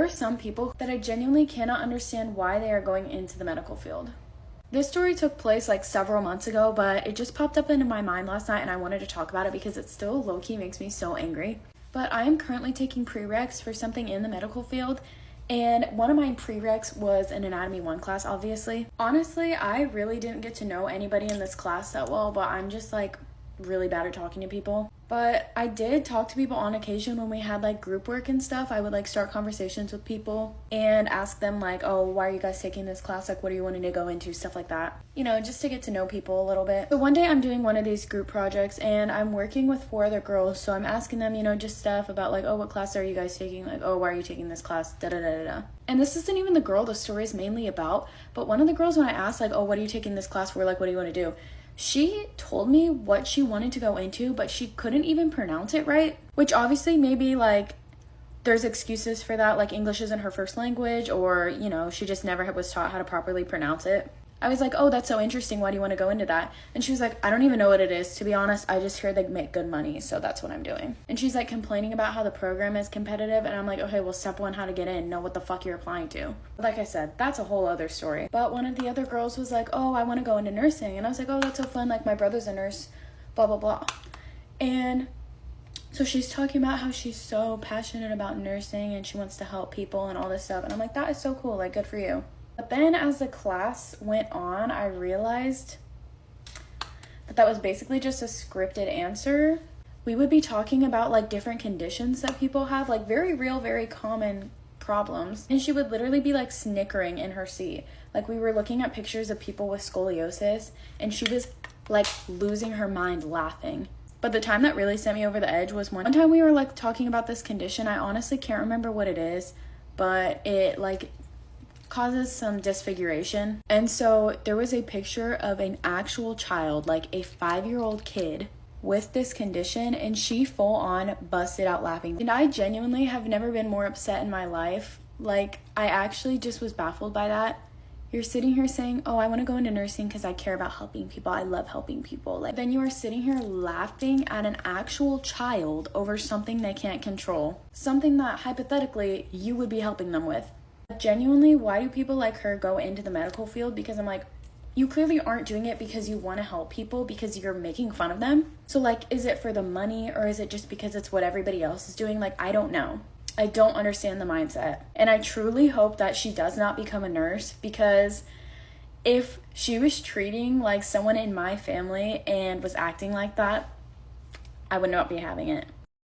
are some people that I genuinely cannot understand why they are going into the medical field. This story took place like several months ago, but it just popped up into my mind last night and I wanted to talk about it because it still low-key makes me so angry. But I am currently taking prereqs for something in the medical field, and one of my prereqs was an Anatomy 1 class, obviously. Honestly, I really didn't get to know anybody in this class that well, but I'm just like really bad at talking to people. But I did talk to people on occasion when we had like group work and stuff. I would like start conversations with people and ask them like, oh, why are you guys taking this class? Like, what are you wanting to go into? Stuff like that. You know, just to get to know people a little bit. So one day I'm doing one of these group projects and I'm working with 4 other girls. So I'm asking them, you know, just stuff about like, oh, what class are you guys taking? Like, oh, why are you taking this class? Da da da da da. And this isn't even the girl the story is mainly about. But one of the girls, when I asked like, oh, what are you taking this class for? Like, what do you want to do? She told me what she wanted to go into, but she couldn't even pronounce it right, which obviously maybe like there's excuses for that, like English isn't her first language, or, you know, she just never was taught how to properly pronounce it. I was like, oh, that's so interesting. Why do you want to go into that? And she was like, I don't even know what it is. To be honest, I just hear they make good money, so that's what I'm doing. And she's like complaining about how the program is competitive. And I'm like, okay, well, step 1, how to get in. Know what the fuck you're applying to. Like I said, that's a whole other story. But one of the other girls was like, oh, I want to go into nursing. And I was like, oh, that's so fun. Like, my brother's a nurse, blah, blah, blah. And so she's talking about how she's so passionate about nursing and she wants to help people and all this stuff. And I'm like, that is so cool. Like, good for you. But then as the class went on, I realized that was basically just a scripted answer. We would be talking about like different conditions that people have, like very real, very common problems. And she would literally be like snickering in her seat. Like we were looking at pictures of people with scoliosis and she was like losing her mind laughing. But the time that really sent me over the edge was one time we were like talking about this condition. I honestly can't remember what it is, but it like causes some disfiguration. And so there was a picture of an actual child, like a 5-year-old kid with this condition, and she full on busted out laughing. And I genuinely have never been more upset in my life. Like, I actually just was baffled by that. You're sitting here saying, oh, I want to go into nursing because I care about helping people. I love helping people. Like, then you are sitting here laughing at an actual child over something they can't control. Something that hypothetically you would be helping them with. Genuinely, why do people like her go into the medical field? Because I'm like, you clearly aren't doing it because you want to help people, because you're making fun of them. So like, is it for the money, or is it just because it's what everybody else is doing? Like, I don't know. I don't understand the mindset. And I truly hope that she does not become a nurse, because if she was treating like someone in my family and was acting like that, I would not be having it.